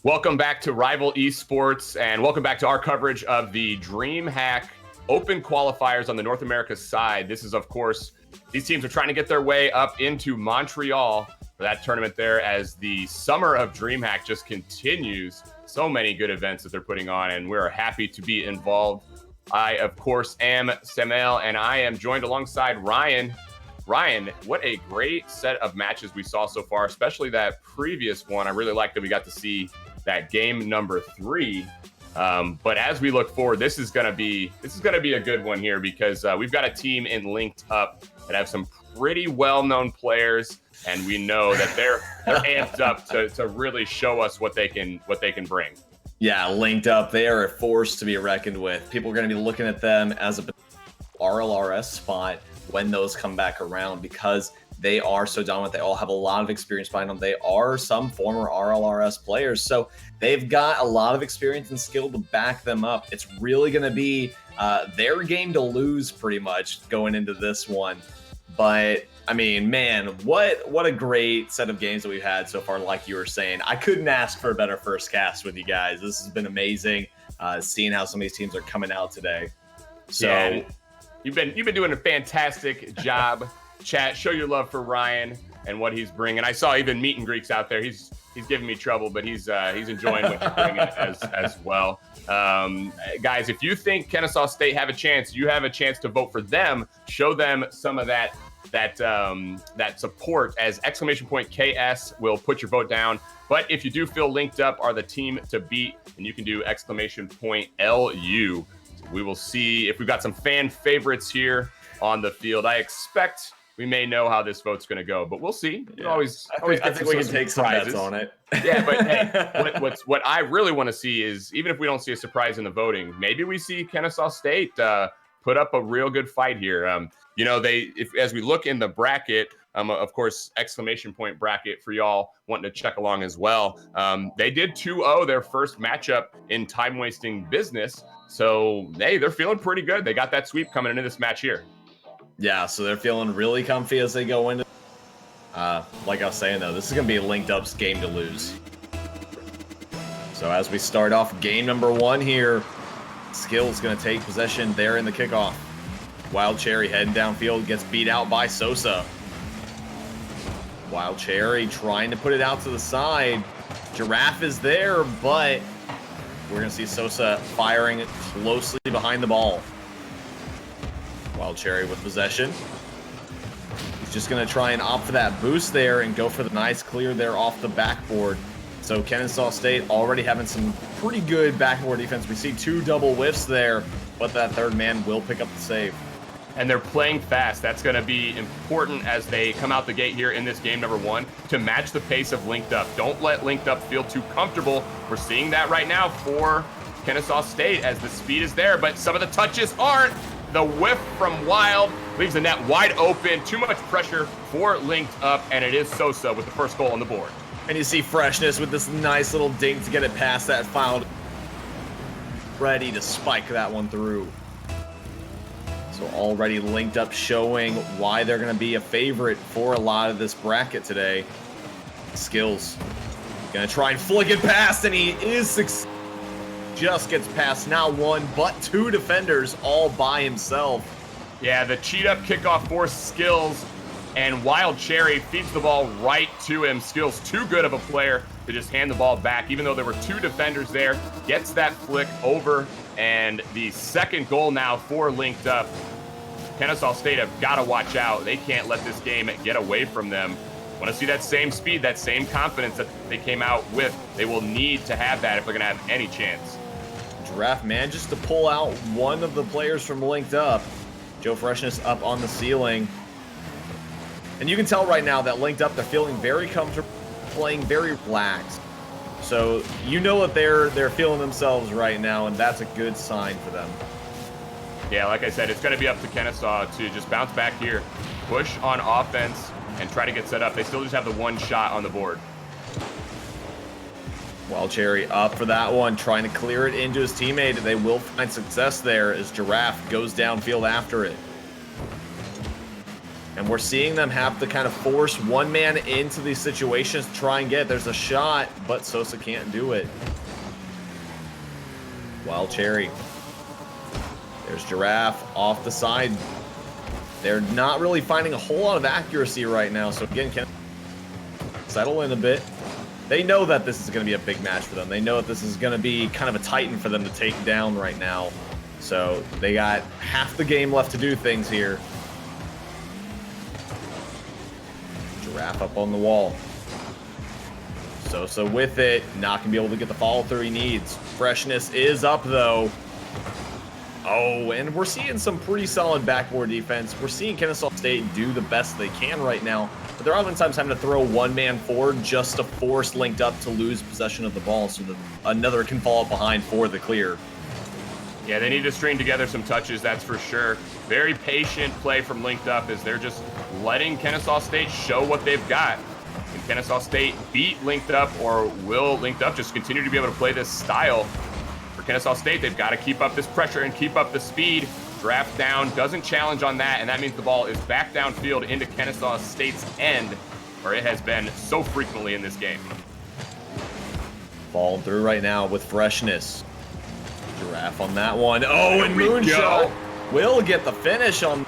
Welcome back to Rival Esports, and welcome back to our coverage of the Dreamhack Open Qualifiers on the North America side. This is, of course, these teams are trying to get their way up into Montreal for that tournament there as the summer of Dreamhack just continues. So many good events that they're putting on, and we're happy to be involved. I, of course, am Samuel, and I am joined alongside Ryan. Ryan, what a great set of matches we saw so far, especially that previous one. I really like that we got to see that game number 3. But as we look forward, this is gonna be a good one here because we've got a team in Linked Up that have some pretty well-known players, and we know that they're amped up to really show us what they can bring. Yeah, Linked Up, they are a force to be reckoned with. People are going to be looking at them as a RLRS spot when those come back around because they are so dominant. They all have a lot of experience behind them. They are some former RLRS players, so they've got a lot of experience and skill to back them up. It's really going to be their game to lose pretty much going into this one. But I mean, man, what a great set of games that we've had so far. Like you were saying, I couldn't ask for a better first cast with you guys. This has been amazing, seeing how some of these teams are coming out today. So yeah, you've been doing a fantastic job. Chat, show your love for Ryan and what he's bringing. I saw even Meet and Greeks out there. He's giving me trouble, but he's enjoying what you're bringing as well. Guys, if you think Kennesaw State have a chance, you have a chance to vote for them. Show them some of that support as !KS will put your vote down. But if you do feel Linked Up are the team to beat, and you can do !LU. We will see if we've got some fan favorites here on the field. I expect we may know how this vote's going to go, but we'll see. Yeah. I think we can take some bets on it. Yeah, but hey, what I really want to see is, even if we don't see a surprise in the voting, maybe we see Kennesaw State put up a real good fight here. As we look in the bracket, of course, !point bracket for y'all wanting to check along as well. They did 2-0 their first matchup in time-wasting business. So, hey, they're feeling pretty good. They got that sweep coming into this match here. Yeah, so they're feeling really comfy as they go into. Like I was saying, though, this is going to be Linked Up's game to lose. So as we start off game number 1 here, Skill's going to take possession there in the kickoff. Wild Cherry heading downfield, gets beat out by Sosa. Wild Cherry trying to put it out to the side. Giraffe is there, but we're going to see Sosa firing closely behind the ball. Wild Cherry with possession. He's just going to try and opt for that boost there and go for the nice clear there off the backboard. So Kennesaw State already having some pretty good backboard defense. We see 2 double whiffs there, but that third man will pick up the save. And they're playing fast. That's going to be important as they come out the gate here in this game number 1 to match the pace of Linked Up. Don't let Linked Up feel too comfortable. We're seeing that right now for Kennesaw State as the speed is there, but some of the touches aren't. The whiff from Wild leaves the net wide open. Too much pressure for Linked Up, and it is Sosa with the first goal on the board. And you see Freshness with this nice little dink to get it past that foul. Ready to spike that one through. So already Linked Up showing why they're going to be a favorite for a lot of this bracket today. Skills going to try and flick it past, and he is successful. Just gets past not 1 but 2 defenders all by himself. Yeah, the cheat up kickoff for Skills, and Wild Cherry feeds the ball right to him. Skills too good of a player to just hand the ball back, even though there were 2 defenders there. Gets that flick over, and the second goal now for Linked Up. Kennesaw State have got to watch out. They can't let this game get away from them. Want to see that same speed, that same confidence that they came out with. They will need to have that if they're going to have any chance. Giraffe manages to pull out one of the players from Linked Up. Joe Freshness up on the ceiling. And you can tell right now that Linked Up, they're feeling very comfortable, playing very relaxed. So you know what they're feeling themselves right now, and that's a good sign for them. Yeah, like I said, it's going to be up to Kennesaw to just bounce back here, push on offense, and try to get set up. They still just have the 1 shot on the board. Wild Cherry up for that one, trying to clear it into his teammate. They will find success there as Giraffe goes downfield after it. And we're seeing them have to kind of force one man into these situations to try and get. There's a shot, but Sosa can't do it. Wild Cherry. There's Giraffe off the side. They're not really finding a whole lot of accuracy right now. So again, can settle in a bit. They know that this is going to be a big match for them. They know that this is going to be kind of a titan for them to take down right now. So they got half the game left to do things here. Giraffe up on the wall. Sosa with it. Not going to be able to get the follow through he needs. Freshness is up though. Oh, and we're seeing some pretty solid backboard defense. We're seeing Kennesaw State do the best they can right now, but they're oftentimes having to throw one man forward just to force Linked Up to lose possession of the ball so that another can fall up behind for the clear. Yeah, they need to string together some touches, that's for sure. Very patient play from Linked Up as they're just letting Kennesaw State show what they've got. Can Kennesaw State beat Linked Up, or will Linked Up just continue to be able to play this style? For Kennesaw State, they've got to keep up this pressure and keep up the speed. Draft down, doesn't challenge on that, and that means the ball is back downfield into Kennesaw State's end, where it has been so frequently in this game. Falling through right now with Freshness. Giraffe on that one. Oh, and Moonshot will get the finish on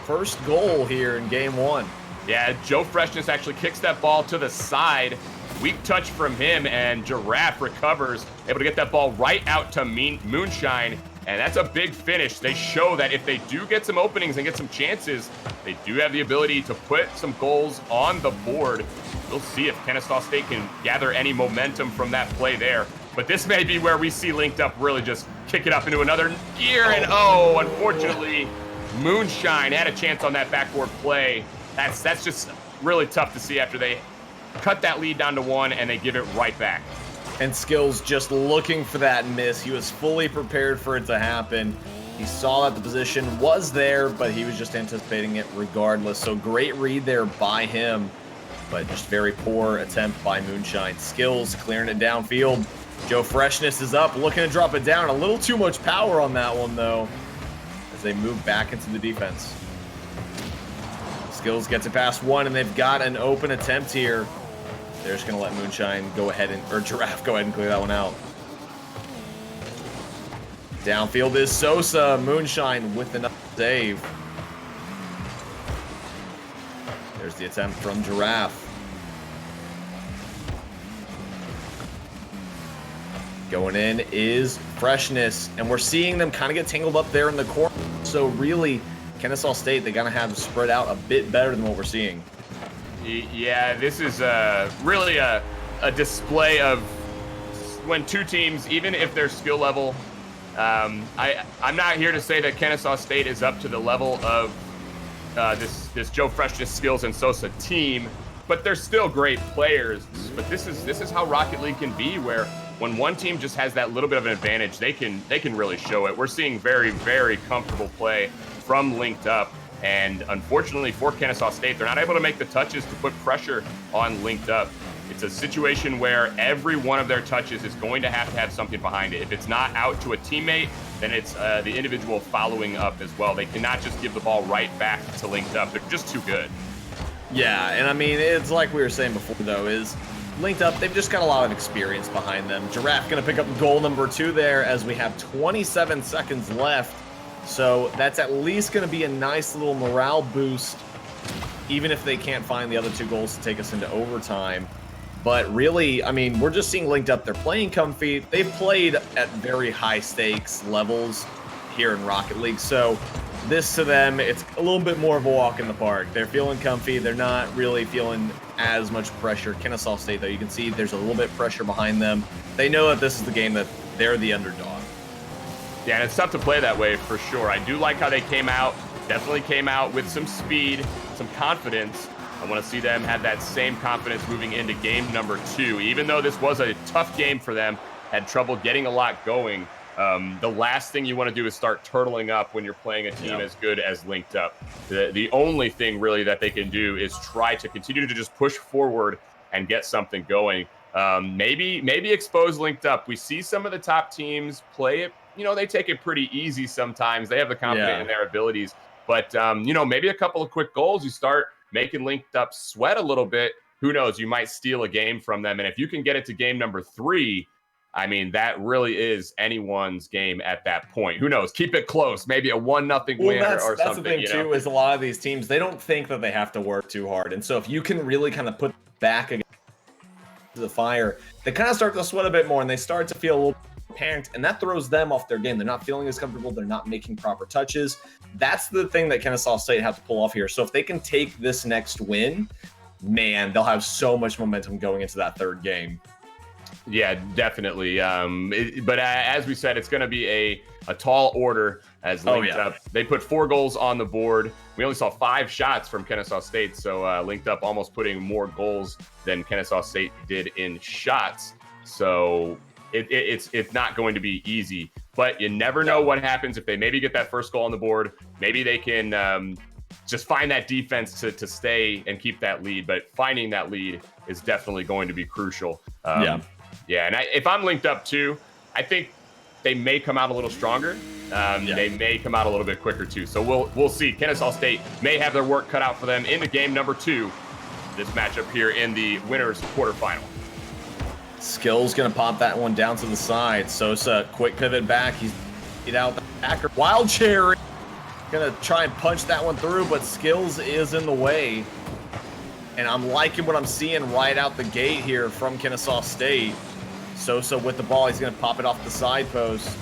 first goal here in game one. Yeah, Joe Freshness actually kicks that ball to the side. Weak touch from him, and Giraffe recovers, able to get that ball right out to Moonshine, and that's a big finish. They show that if they do get some openings and get some chances, they do have the ability to put some goals on the board. We'll see if Kennesaw State can gather any momentum from that play there. But this may be where we see Linked Up really just kick it up into another gear, and unfortunately, Moonshine had a chance on that backboard play. That's just really tough to see after they cut that lead down to 1 and they give it right back. And Skills just looking for that miss. He was fully prepared for it to happen. He saw that the position was there, but he was just anticipating it regardless. So great read there by him, but just very poor attempt by Moonshine. Skills clearing it downfield. Joe Freshness is up, looking to drop it down. A little too much power on that one, though, as they move back into the defense. Skills gets it past 1, and they've got an open attempt here. They're just going to let Moonshine go ahead or Giraffe go ahead and clear that one out. Downfield is Sosa. Moonshine with another save. There's the attempt from Giraffe. Going in is Freshness, and we're seeing them kind of get tangled up there in the corner. So really, Kennesaw State, they're going to have to spread out a bit better than what we're seeing. Yeah, this is really a display of when two teams, even if their skill level, I'm not here to say that Kennesaw State is up to the level of this Joe Freshness Skills and Sosa team, but they're still great players. But this is how Rocket League can be, where when one team just has that little bit of an advantage, they can really show it. We're seeing very, very comfortable play from Linked Up. And unfortunately for Kennesaw State, they're not able to make the touches to put pressure on Linked Up. It's a situation where every one of their touches is going to have something behind it. If it's not out to a teammate, then it's the individual following up as well. They cannot just give the ball right back to Linked Up. They're just too good. Yeah, and I mean, it's like we were saying before, though, is Linked Up, they've just got a lot of experience behind them. Giraffe going to pick up goal number 2 there as we have 27 seconds left. So that's at least going to be a nice little morale boost, even if they can't find the other 2 goals to take us into overtime. But really, I mean, we're just seeing Linked Up. They're playing comfy. They've played at very high stakes levels here in Rocket League. So this to them, it's a little bit more of a walk in the park. They're feeling comfy. They're not really feeling as much pressure. Kennesaw State, though, you can see there's a little bit of pressure behind them. They know that this is the game that they're the underdog. Yeah, and it's tough to play that way for sure. I do like how they came out. Definitely came out with some speed, some confidence. I want to see them have that same confidence moving into game number 2. Even though this was a tough game for them, had trouble getting a lot going, the last thing you want to do is start turtling up when you're playing a team as good as Linked Up. The only thing really that they can do is try to continue to just push forward and get something going. Maybe expose Linked Up. We see some of the top teams play it. You know, they take it pretty easy sometimes. They have the confidence in their abilities. But, maybe a couple of quick goals, you start making Linked Up sweat a little bit. Who knows? You might steal a game from them. And if you can get it to game number 3, I mean, that really is anyone's game at that point. Who knows? Keep it close. Maybe a 1-0 win or something. That's the thing, too, is a lot of these teams, they don't think that they have to work too hard. And so if you can really kind of put back against the fire, they kind of start to sweat a bit more and they start to feel a little panicked, and that throws them off their game. They're not feeling as comfortable. They're not making proper touches. That's the thing that Kennesaw State have to pull off here. So if they can take this next win, man, they'll have so much momentum going into that third game. Yeah, definitely. But as we said, it's going to be a tall order as Linked Up. They put 4 goals on the board. We only saw 5 shots from Kennesaw State, so Linked Up almost putting more goals than Kennesaw State did in shots. So it's not going to be easy. But you never know what happens if they maybe get that first goal on the board. Maybe they can just find that defense to stay and keep that lead. But finding that lead is definitely going to be crucial. Yeah, and if I'm Linked Up too, I think they may come out a little stronger. They may come out a little bit quicker too. So we'll see. Kennesaw State may have their work cut out for them into game number 2, this matchup here in the winners quarterfinal. Skill's going to pop that one down to the side. Sosa, quick pivot back. He's out the backer. Wild Cherry going to try and punch that one through, but Skills is in the way. And I'm liking what I'm seeing right out the gate here from Kennesaw State. Sosa with the ball. He's going to pop it off the side post.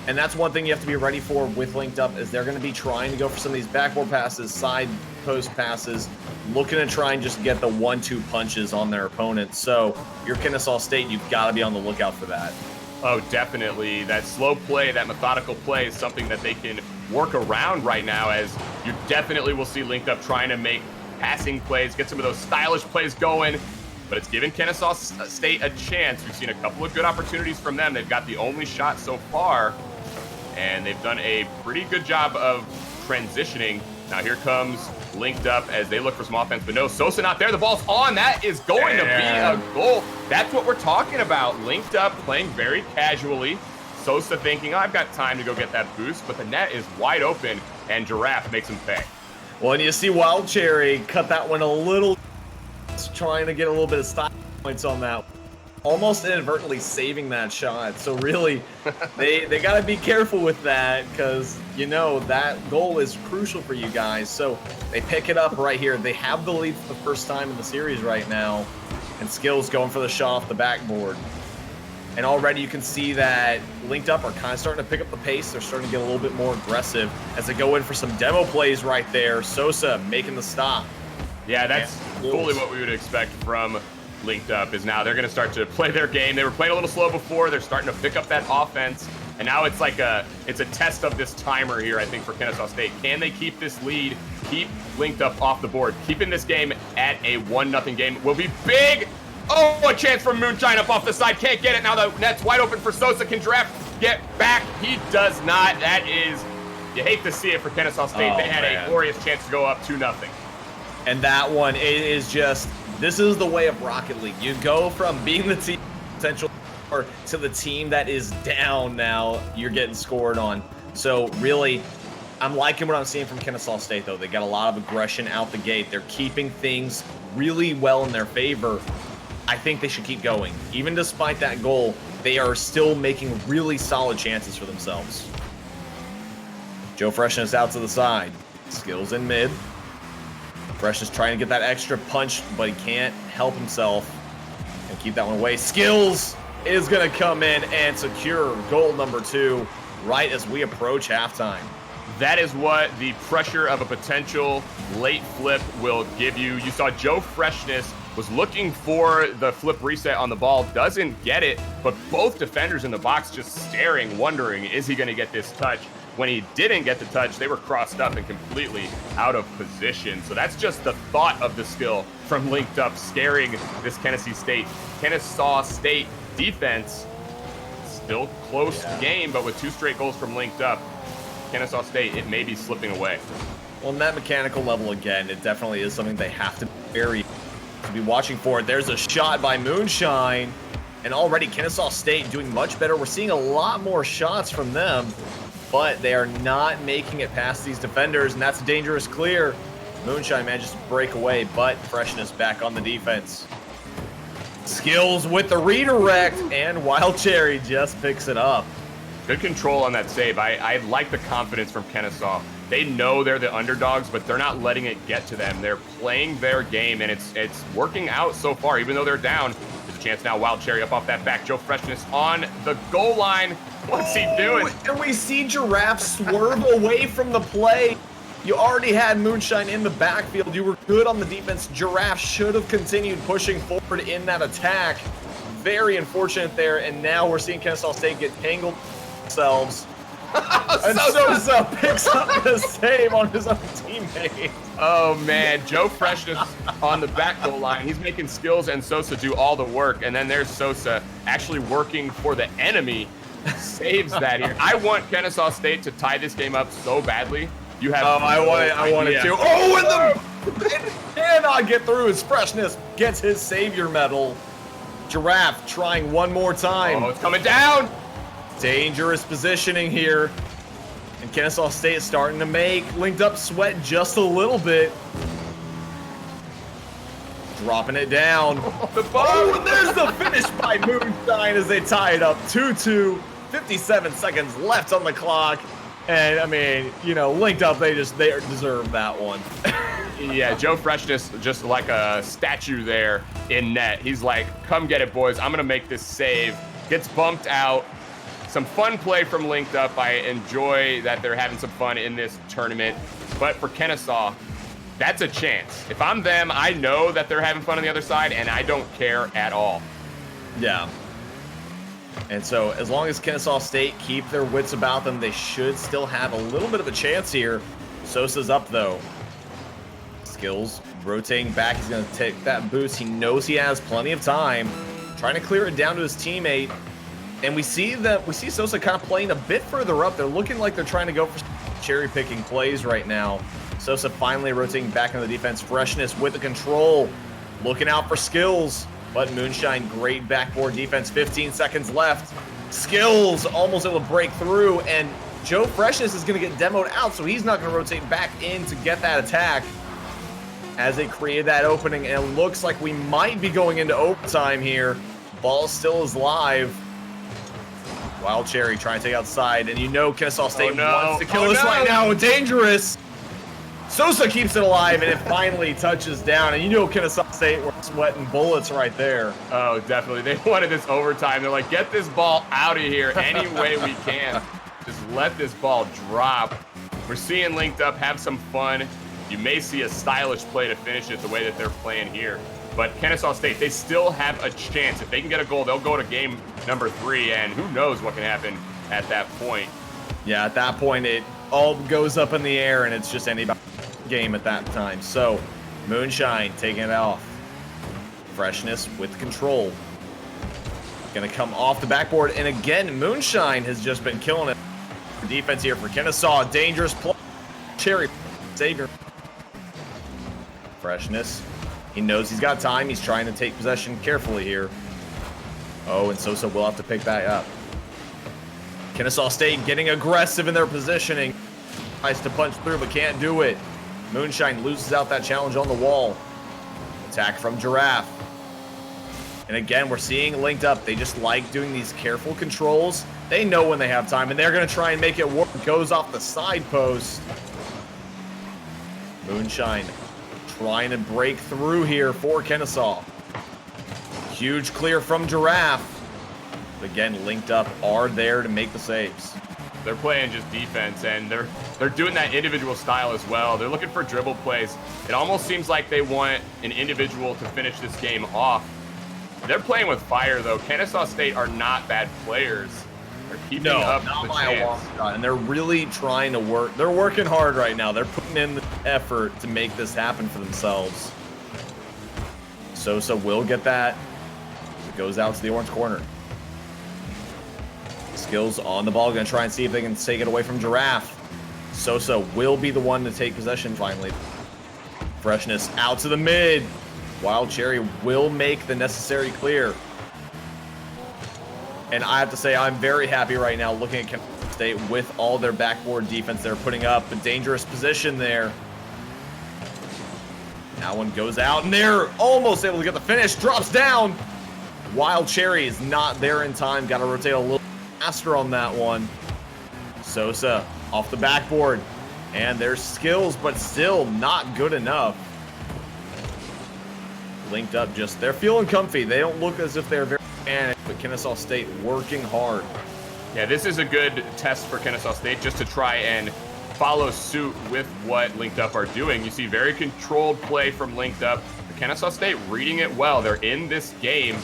And that's one thing you have to be ready for with Linked Up, is they're going to be trying to go for some of these backboard passes, side post passes, looking to try and just get the 1-2 punches on their opponent. So you're Kennesaw State, you've got to be on the lookout for that. Oh, definitely. That slow play, that methodical play is something that they can work around right now, as you definitely will see Linked Up trying to make passing plays, get some of those stylish plays going. But it's given Kennesaw State a chance. We've seen a couple of good opportunities from them. They've got the only shot so far, and they've done a pretty good job of transitioning. Now here comes Linked Up as they look for some offense, but no, Sosa not there. The ball's on. That is going to be a goal. That's what we're talking about. Linked Up playing very casually. Sosa thinking, I've got time to go get that boost, but the net is wide open, and Giraffe makes him pay. Well, and you see Wild Cherry cut that one a little, trying to get a little bit of style points on that. Almost inadvertently saving that shot. So really, they got to be careful with that, because, that goal is crucial for you guys. So they pick it up right here. They have the lead for the first time in the series right now. And Skills going for the shot off the backboard. And already you can see that Linked Up are kind of starting to pick up the pace. They're starting to get a little bit more aggressive as they go in for some demo plays right there. Sosa making the stop. Yeah, that's fully what we would expect from Linked Up, is now they're going to start to play their game. They were playing a little slow before. They're starting to pick up that offense. And now it's like it's a test of this timer here, I think, for Kennesaw State. Can they keep this lead, keep Linked Up off the board? Keeping this game at a 1-0 game will be big. Oh, a chance for Moonshine up off the side. Can't get it. Now the net's wide open for Sosa. Can Giraffe get back? He does not. That is, you hate to see it for Kennesaw State. They had a glorious chance to go up 2-0. And that one is just, this is the way of Rocket League. You go from being the team potential to the team that is down now. You're getting scored on. So really, I'm liking what I'm seeing from Kennesaw State, though. They got a lot of aggression out the gate. They're keeping things really well in their favor. I think they should keep going. Even despite that goal, they are still making really solid chances for themselves. Joe Freshness out to the side. Skills in mid. Freshness trying to get that extra punch, but he can't help himself. And keep that one away. Skills is going to come in and secure goal number 2 right as we approach halftime. That is what the pressure of a potential late flip will give you. You saw Joe Freshness was looking for the flip reset on the ball, doesn't get it, but both defenders in the box just staring, wondering, is he going to get this touch? When he didn't get the touch, they were crossed up and completely out of position. So that's just the thought of the skill from Linked Up, scaring this Kennesaw State defense. Still close game, but with 2 straight goals from Linked Up, Kennesaw State, it may be slipping away. Well, on that mechanical level, again, it definitely is something they have to be watching for. There's a shot by Moonshine, and already Kennesaw State doing much better. We're seeing a lot more shots from them. but they are not making it past these defenders, and that's a dangerous clear. Moonshine manages to break away, but Freshness back on the defense. Skills with the redirect, and Wild Cherry just picks it up. Good control on that save. I like the confidence from Kennesaw. They know they're the underdogs, but they're not letting it get to them. They're playing their game, and it's working out so far. Even though they're down, there's a chance now. Wild Cherry up off that back. Joe Freshness on the goal line. What's he doing? And we see Giraffe swerve away from the play. You already had Moonshine in the backfield. You were good on the defense. Giraffe should have continued pushing forward in that attack. Very unfortunate there, and now we're seeing Kennesaw State get tangled themselves. And Sosa picks up the save on his own teammate. Oh, man. Joe Freshness on the back goal line. He's making Skills and Sosa do all the work, and then there's Sosa actually working for the enemy. Saves that here. I want Kennesaw State to tie this game up so badly. You have I want it to. Oh, and it cannot get through his Freshness. Gets his savior medal. Giraffe trying one more time. Oh, it's coming down. Dangerous positioning here. And Kennesaw State is starting to make Linked Up sweat just a little bit. Dropping it down. Oh, and there's the finish by Moonshine as they tie it up 2-2. 57 seconds left on the clock. And, I mean, you know, Linked Up, they deserve that one. Yeah, Joe Freshness just like a statue there in net. He's like, come get it, boys. I'm going to make this save. Gets bumped out. Some fun play from Linked Up. I enjoy that they're having some fun in this tournament. But for Kennesaw, that's a chance. If I'm them, I know that they're having fun on the other side, and I don't care at all. Yeah. And so as long as Kennesaw State keep their wits about them, they should still have a little bit of a chance here. Sosa's up, though. Skills rotating back. He's going to take that boost. He knows he has plenty of time. Trying to clear it down to his teammate. And we see Sosa kind of playing a bit further up. They're looking like they're trying to go for cherry-picking plays right now. Sosa finally rotating back into the defense. Freshness with the control. Looking out for Skills. But Moonshine, great backboard defense. 15 seconds left. Skills almost able to break through. And Joe Freshness is going to get demoed out, so he's not going to rotate back in to get that attack. As they create that opening, and it looks like we might be going into overtime here. Ball still is live. Wild Cherry trying to take outside, and you know Kennesaw State wants to kill us right now. Dangerous. Sosa keeps it alive, and it finally touches down. And you know Kennesaw State were sweating bullets right there. Oh, definitely. They wanted this overtime. They're like, get this ball out of here any way we can. Just let this ball drop. We're seeing Linked Up have some fun. You may see a stylish play to finish it the way that they're playing here. But Kennesaw State, they still have a chance. If they can get a goal, they'll go to game number 3, and who knows what can happen at that point. Yeah, at that point, it all goes up in the air, and it's just anybody's game at that time. So, Moonshine taking it off. Freshness with control. Going to come off the backboard, and again, Moonshine has just been killing it. Defense here for Kennesaw. Dangerous play. Cherry savior. Freshness. He knows he's got time. He's trying to take possession carefully here. Oh, and Sosa will have to pick that up. Kennesaw State getting aggressive in their positioning. Tries to punch through, but can't do it. Moonshine loses out that challenge on the wall. Attack from Giraffe. And again, we're seeing Linked Up. They just like doing these careful controls. They know when they have time, and they're going to try and make it work. Goes off the side post. Moonshine trying to break through here for Kennesaw. Huge clear from Giraffe. But again, Linked Up are there to make the saves. They're playing just defense, and they're doing that individual style as well. They're looking for dribble plays. It almost seems like they want an individual to finish this game off. They're playing with fire, though. Kennesaw State are not bad players. They're keeping up not the by a long shot, and they're really trying to work. They're working hard right now. They're putting in the effort to make this happen for themselves. Sosa will get that. It goes out to the orange corner. Skills on the ball, going to try and see if they can take it away from Giraffe. Sosa will be the one to take possession finally. Freshness out to the mid. Wild Cherry will make the necessary clear. And I have to say, I'm very happy right now looking at State with all their backboard defense. They're putting up a dangerous position there. That one goes out, and they're almost able to get the finish. Drops down. Wild Cherry is not there in time. Got to rotate a little faster on that one. Sosa off the backboard. And their skills, but still not good enough. Linked Up they're feeling comfy. They don't look as if they're very panicked, but Kennesaw State working hard. Yeah, this is a good test for Kennesaw State just to try and follow suit with what Linked Up are doing. You see very controlled play from Linked Up. But Kennesaw State reading it well. They're in this game.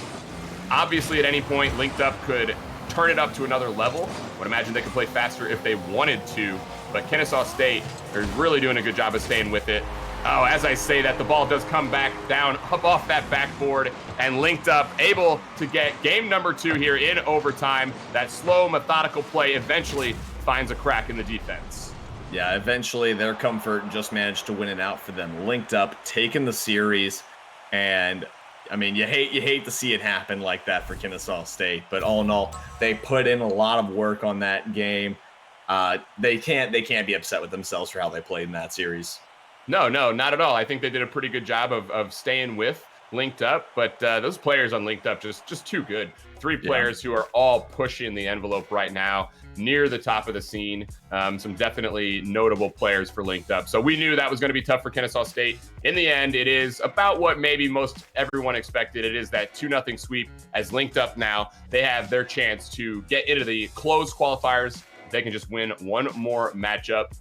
Obviously, at any point, Linked Up could turn it up to another level. I would imagine they could play faster if they wanted to. But Kennesaw State are really doing a good job of staying with it. Oh, as I say that, the ball does come back down, up off that backboard, and Linked Up able to get game number 2 here in overtime. That slow, methodical play eventually finds a crack in the defense. Yeah, eventually their comfort just managed to win it out for them. Linked Up, taking the series, and I mean, you hate to see it happen like that for Kennesaw State, but all in all, they put in a lot of work on that game. They can't be upset with themselves for how they played in that series. No, not at all. I think they did a pretty good job of staying with Linked Up, but those players on Linked Up just too good. 3 players who are all pushing the envelope right now, near the top of the scene. Some definitely notable players for Linked Up. So we knew that was going to be tough for Kennesaw State. In the end, it is about what maybe most everyone expected. It is that 2-0 sweep as Linked Up now. They have their chance to get into the closed qualifiers. They can just win one more matchup.